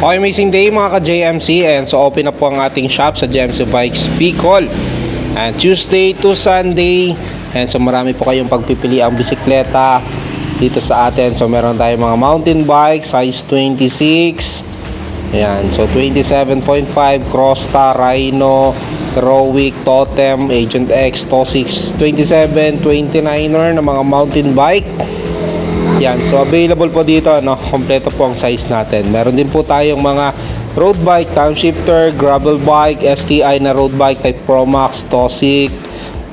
Okay, amazing day mga ka-JMC, and so open na po ang ating shop sa JMC Bikes Bicol, and Tuesday to Sunday, and so marami po kayong pagpipili ang bisikleta dito sa atin. So meron tayong mga mountain bike size 26, ayan, so 27.5 CROSTA, RHINO, AEROIC, TOTEM, Agent X, TO6, 27, 29er na mga mountain bike. Yan, so available po dito, no? Kompleto po ang size natin. Meron din po tayong mga road bike, time shifter, gravel bike, STI na road bike type PROMAX, TOSIC,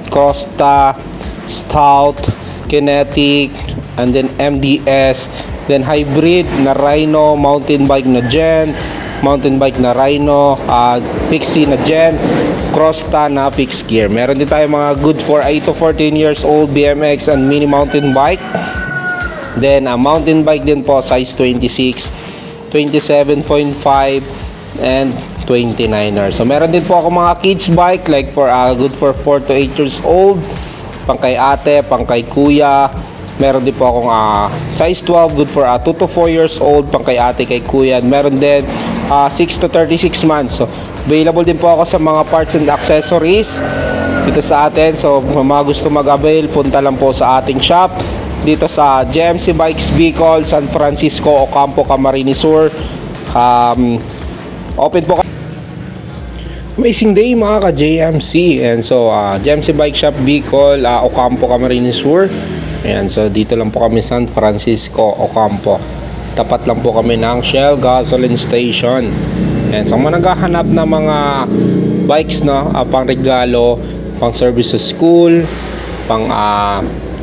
CROSTA, Stout, Kinetic, and then MDS, then hybrid na RHINO, mountain bike na GENT, mountain bike na RHINO, Pixie na GENT, CROSTA na fixed gear. Meron din tayong mga good for 8 to 14 years old BMX and mini mountain bike. Then mountain bike din po size 26, 27.5 and 29er. So meron din po ako mga kids bike like for good for 4 to 8 years old, pang kay ate, pang kay kuya. Meron din po akong size 12 good for 2 to 4 years old, pang kay ate, kay kuya. Meron din 6 to 36 months. So available din po ako sa mga parts and accessories dito sa atin. So mga gusto mag-avail, punta lang po sa ating shop dito sa GMC Bikes Bicol, San Francisco, Ocampo, Camarines Sur. Open po. Amazing day mga ka-JMC, and so GMC Bike Shop Bicol, Ocampo, Camarines Sur. Ayan, so dito lang po kami San Francisco, Ocampo. Tapat lang po kami ng Shell gasoline station. And so mga naghahanap na mga bikes, no, pang regalo, pang service sa school, pang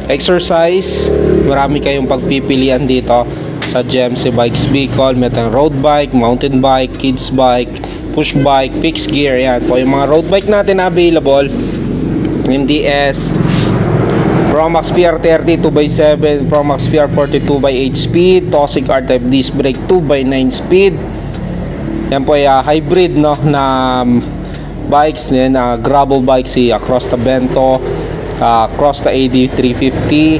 exercise, marami kayong pagpipilian dito sa GMC Bikes Bicol. May tayong road bike, mountain bike, kids bike, push bike, fixed gear. Yan po yung mga road bike natin available. MDS, PROMAX PR30 2x7, PROMAX PR40 2x8 speed, TOSIC R-type disc brake 2x9 speed. Yan po ay hybrid, no, na bikes din, gravel bike si CROSTA Bento, CROSTA AD350,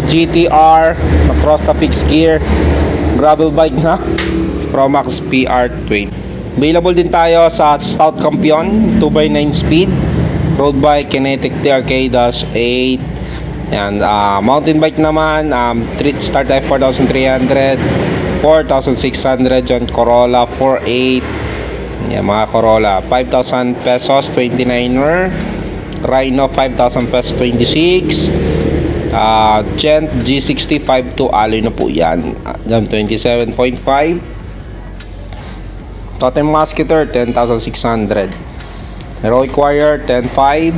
GTR, CROSTA fixed gear, gravel bike na PROMAX PR20. Available din tayo sa Stout Campion 2x9 speed, road bike, Kinetic TRK-8. Yan, mountain bike naman, start type 4,300, 4,600, GENT COROLLA 4.8. Yan, mga Corolla 5,000 pesos 29er, RHINO 5,000 pesos 26, GENT G-60 5.2 alloy na po yan, 27.5, TOTEM Musketeer 10,600, AEROIC Warrior 10.5,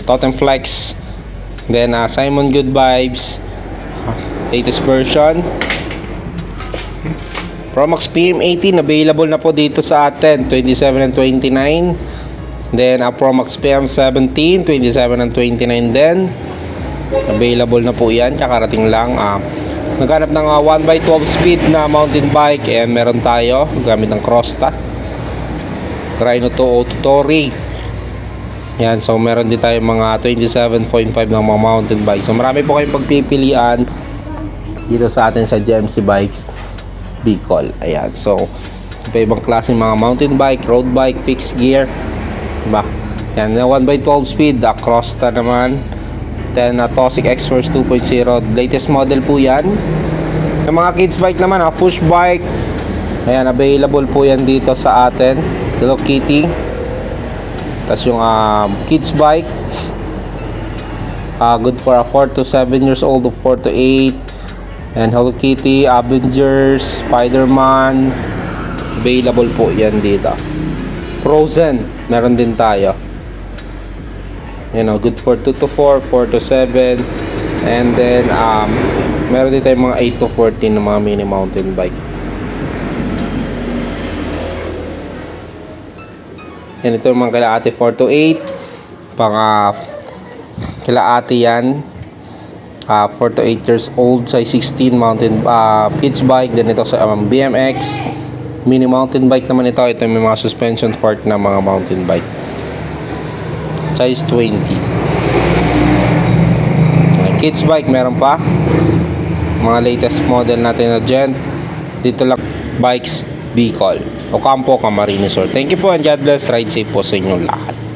TOTEM Flex, then Simon GOODVIBES latest version, PROMAX PM18 available na po dito sa atin 27 and 29. Then PROMAX PM17 27 and 29 din available na po yan, kakarating lang. Naghanap ng 1x12 speed na mountain bike, and meron tayo gamit ng CROSTA RHINO TORREY. Yan, so meron din tayo mga 27.5 ng mga mountain bike. So marami po kayong pagpipilian dito sa atin sa GMC Bikes Bicol. Ayan, so iba-ibang klase mga mountain bike, road bike, fixed gear, diba? Yan, 1x12 speed, CROSTA naman. Then TOSIC X-Force 2.0, latest model po yan. Yung mga kids bike naman, push bike, ayan, available po yan dito sa atin. Hello Kitty. Tapos yung kids bike, good for 4 to 7 years old, 4 to 8. And Hello Kitty, Avengers, Spider-Man, available po yan dito. Frozen, meron din tayo. You know, good for 2 to 4, 4 to 7. And then meron din tayong mga 8 to 14 na mga mini mountain bike. Yan, ito yung mga kila ate 4 to 8, pang kila ate yan, 4 to 8 years old, size 16 mountain kids bike. Then ito sa BMX mini mountain bike naman ito. Ito yung mga suspension fork na mga mountain bike, size 20. Kids bike meron pa, mga latest model natin na GENT Dito lang, Bikes Bicol, Ocampo, Camarines Sur. Thank you po and God bless. Ride safe po sa inyong lahat.